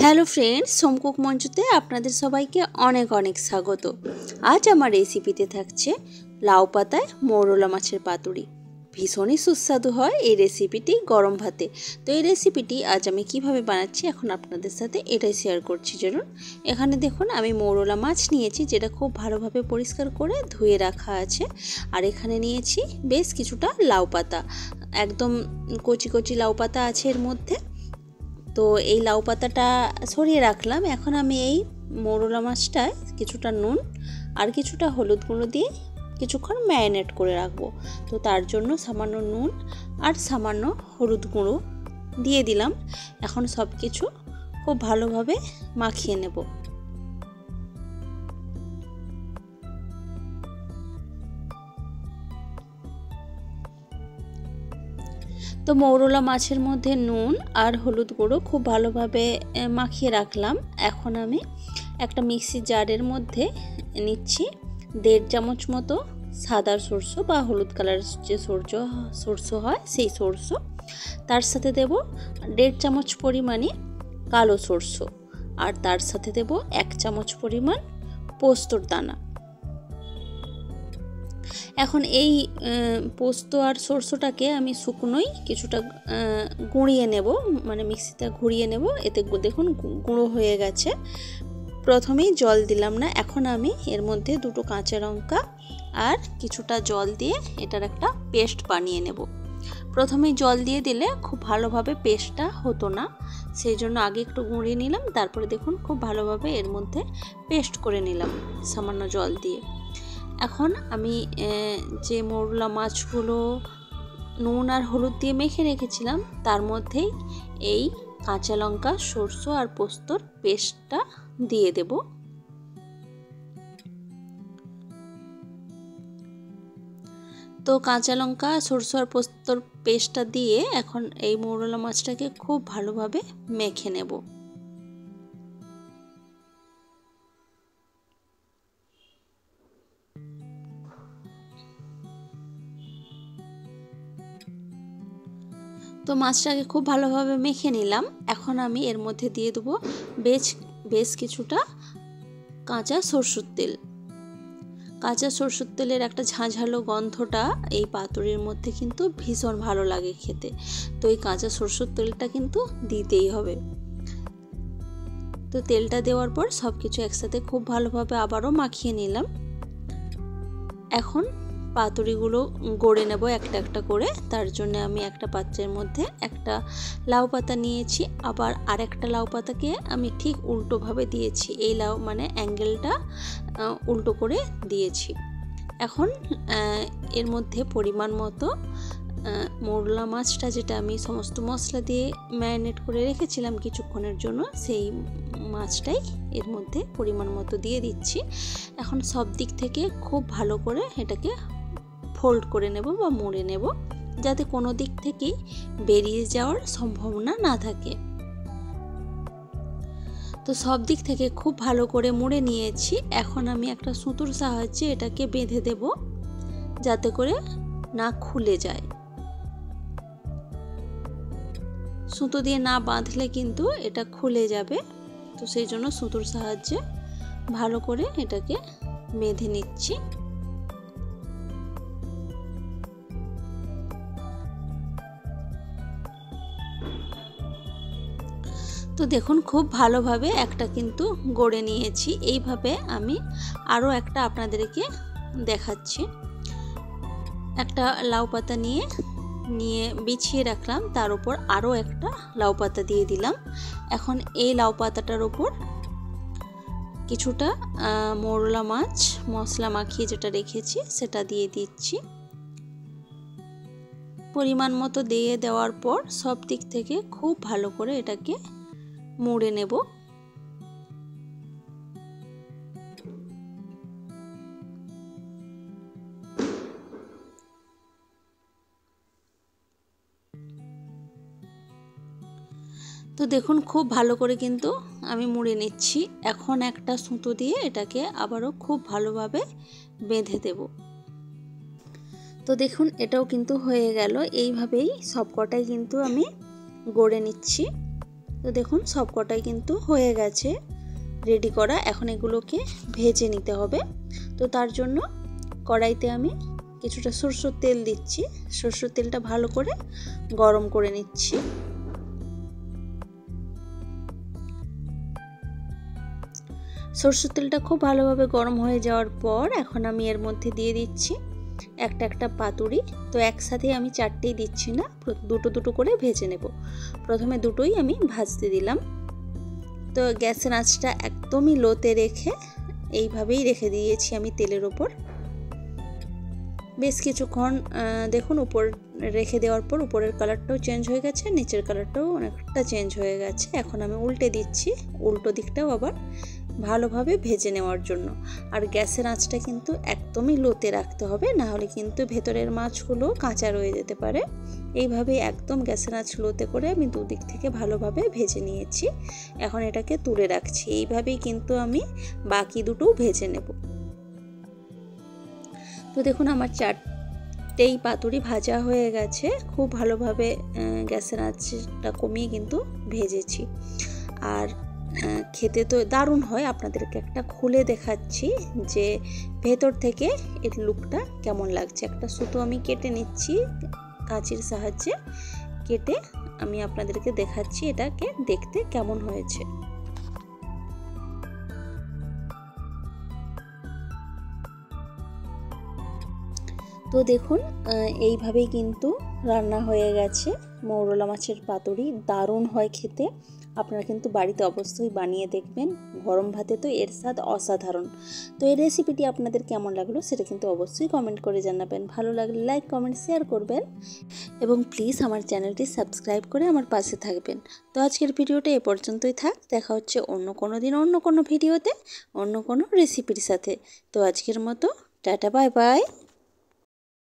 Hello friends, সোমকুক মঞ্চতে আপনাদের সবাইকে অনেক অনেক স্বাগত। আজ আমার রেসিপিতে থাকছে লাউ পাতায় মৌরলা মাছের পাতুরি। ভীষণই সুস্বাদু হয় এই রেসিপিটি গরম ভাতে। তো এই রেসিপিটি আজ আমি কিভাবে বানাচ্ছি এখন আপনাদের সাথে এটাই শেয়ার করছি। চলুন, এখানে দেখুন আমি মৌরলা মাছ নিয়েছি, যেটা খুব ভালোভাবে পরিষ্কার করে ধুয়ে রাখা আছে। আর এখানে নিয়েছি বেশ কিছুটা লাউ পাতা, একদম কচি কচি লাউ পাতা আছে এর মধ্যে। তো এই লাউ পাতাটা সরিয়ে রাখলাম। এখন আমি এই মৌরলা মাছটায় কিছুটা নুন আর কিছুটা হলুদ গুঁড়ো দিয়ে কিছুক্ষণ ম্যারিনেট করে রাখবো। তো তার জন্য সামান্য নুন আর সামান্য হলুদ গুঁড়ো দিয়ে দিলাম। এখন সব কিছু খুব ভালোভাবে মাখিয়ে নেব। তো মৌরলা মাছের মধ্যে নুন আর হলুদ গুঁড়ো খুব ভালোভাবে মাখিয়ে রাখলাম। এখন আমি একটা মিক্সি জারের মধ্যে নিচ্ছি 1.5 চামচ মতো সাদা সরষে বা হলুদ কালার যে সরষে হয় সেই সরষে। তার সাথে দেব 1.5 চামচ পরিমাণে কালো সরষে, আর তার সাথে দেব 1 চামচ পরিমাণ পোস্তর দানা। এখন এই পোস্ত আর সরষেটাকে আমি শুকনোই কিছুটা গুঁড়িয়ে নেব, মানে মিক্সিতে ঘুরিয়ে নেব। এতে দেখুন গুঁড়ো হয়ে গেছে। প্রথমেই জল দিলাম না, এখন আমি এর মধ্যে 2টো কাঁচা লঙ্কা আর কিছুটা জল দিয়ে এটার একটা পেস্ট বানিয়ে নেব। প্রথমেই জল দিয়ে দিলে খুব ভালোভাবে পেস্টটা হতো না, সেই জন্য আগে একটু গুঁড়িয়ে নিলাম। তারপরে দেখুন খুব ভালোভাবে এর মধ্যে পেস্ট করে নিলাম সামান্য জল দিয়ে। এখন আমি যে মৌরলা মাছগুলো নুন আর হলুদ দিয়ে মেখে রেখেছিলাম তার মধ্যেই এই কাঁচা লঙ্কা, সরষে আর পোস্তর পেস্টটা দিয়ে দেব। তো কাঁচা লঙ্কা, সরষে আর পোস্তর পেস্টটা দিয়ে এখন এই মৌরলা মাছটাকে খুব ভালোভাবে মেখে নেব। তো মাছটাকে খুব ভালোভাবে মেখে নিলাম। এখন আমি এর মধ্যে দিয়ে দেবো বেশ কিছুটা কাঁচা সরষের তেল। কাঁচা সরষের তেলের একটা ঝাঁঝালো গন্ধটা এই পাতুরির মধ্যে কিন্তু ভীষণ ভালো লাগে খেতে। তো এই কাঁচা সরষের তেলটা কিন্তু দিতেই হবে। তো তেলটা দেওয়ার পর সব কিছু একসাথে খুব ভালোভাবে আবারও মাখিয়ে নিলাম। এখন পাতুরিগুলো গড়ে নেব একটা একটা করে। তার জন্য আমি একটা পাত্রের মধ্যে একটা লাউ পাতা নিয়েছি, আবার আরেকটা লাউ পাতাকে আমি ঠিক উল্টোভাবে দিয়েছি। এই লাউ মানে অ্যাঙ্গেলটা উল্টো করে দিয়েছি। এখন এর মধ্যে পরিমাণ মতো মৌরলা মাছটা, যেটা আমি সমস্ত মশলা দিয়ে ম্যারিনেট করে রেখেছিলাম কিছুক্ষণের জন্য, সেই মাছটাই এর মধ্যে পরিমাণ মতো দিয়ে দিচ্ছি। এখন সব দিক থেকে খুব ভালো করে এটাকে ফোল্ড করে নেব বা মুড়ে নেব, যাতে কোনো দিক থেকেই বেরিয়ে যাওয়ার সম্ভাবনা না থাকে। তো সব দিক থেকে খুব ভালো করে মুড়ে নিয়েছি। এখন আমি একটা সুতোর সাহায্যে এটাকে বেঁধে দেব, যাতে করে না খুলে যায়। সুতো দিয়ে না বাঁধলে কিন্তু এটা খুলে যাবে। তো সেই জন্য সুতোর সাহায্যে ভালো করে এটাকে বেঁধে নিচ্ছি। তো দেখুন খুব ভালোভাবে একটা কিন্তু গড়ে নিয়েছি। এইভাবে আমি আরও একটা আপনাদেরকে দেখাচ্ছি। একটা লাউ পাতা নিয়ে বিছিয়ে রাখলাম, তার উপর আরও একটা লাউ পাতা দিয়ে দিলাম। এখন এই লাউ পাতাটার উপর কিছুটা মৌরলা মাছ মশলা মাখিয়ে যেটা রেখেছি সেটা দিয়ে দিচ্ছি। পরিমাণ মতো দিয়ে দেওয়ার পর সব দিক থেকে খুব ভালো করে এটাকে মুড়ে নেব। তো দেখুন খুব ভালো করে কিন্তু আমি মুড়ে নিচ্ছি। এখন একটা সুতো দিয়ে এটাকে আবারও খুব ভালোভাবে বেঁধে দেব। তো দেখুন এটাও কিন্তু হয়ে গেল। এইভাবেই সবকটাই কিন্তু আমি গড়ে নিচ্ছি। তো দেখুন সবকটাই কিন্তু হয়ে গেছে রেডি করা। এখন এগুলোকে ভেজে নিতে হবে। তো তার জন্য কড়াইতে আমি কিছুটা সরষের তেল দিচ্ছি। সরষের তেলটা ভালো করে গরম করে নিচ্ছি। সরষের তেলটা খুব ভালোভাবে গরম হয়ে যাওয়ার পর এখন আমি এর মধ্যে দিয়ে দিচ্ছি একটা একটা পাতুরি। তো একসাথে আমি চারটেই দিচ্ছি না, দুটো দুটো করে ভেজে নেব। প্রথমে দুটোই আমি ভাজতে দিলাম। তো গ্যাসের আঁচটা একদমই লোতে রেখে এইভাবেই রেখে দিয়েছি আমি তেলের ওপর। বেশ কিছুক্ষণ দেখুন উপর রেখে দেওয়ার পর উপরের কালারটাও চেঞ্জ হয়ে গেছে, নিচের কালারটাও অনেকটা চেঞ্জ হয়ে গেছে। এখন আমি উল্টে দিচ্ছি, উল্টো দিকটাও আবার ভালোভাবে ভেজে নেওয়ার জন্য। আর গ্যাসের আঁচটা কিন্তু একদমই লোতে রাখতে হবে, না হলে কিন্তু ভেতরের মাছগুলো কাঁচা রয়ে যেতে পারে। এইভাবে একদম গ্যাসের আঁচ লোতে করে আমি দুদিক থেকে ভালোভাবে ভেজে নিয়েছি। এখন এটাকে তুলে রাখছি। এইভাবেই কিন্তু আমি বাকি দুটোও ভেজে নেব। তো দেখুন আমার চারটেই পাতুরি ভাজা হয়ে গেছে। খুব ভালোভাবে গ্যাসের আঁচটা কমিয়ে কিন্তু ভেজেছি। আর খেতে তো দারুণ হয়। আপনাদেরকে একটা খুলে দেখাচ্ছি যে ভেতর থেকে এর লুকটা কেমন লাগছে। একটা সুতো আমি কেটে নিচ্ছি কাঁচির সাহায্যে। কেটে আমি আপনাদেরকে দেখাচ্ছি এটাকে দেখতে কেমন হয়েছে। তো দেখুন এইভাবেই কিন্তু রান্না হয়ে গেছে মৌরলা মাছের পাতুরি। দারুণ হয় খেতে। আপনারা কিন্তু বাড়িতে অবশ্যই বানিয়ে দেখবেন। গরম ভাতে তো এর স্বাদ অসাধারণ। তো এই রেসিপিটি আপনাদের কেমন লাগলো সেটা কিন্তু অবশ্যই কমেন্ট করে জানাবেন। ভালো লাগলে লাইক কমেন্ট শেয়ার করবেন এবং প্লিজ আমার চ্যানেলটি সাবস্ক্রাইব করে আমার পাশে থাকবেন। তো আজকের ভিডিওটা এ পর্যন্তই থাক। দেখা হচ্ছে অন্য কোনো দিন অন্য কোনো ভিডিওতে অন্য কোনো রেসিপির সাথে। তো আজকের মতো টাটা বাই বাই।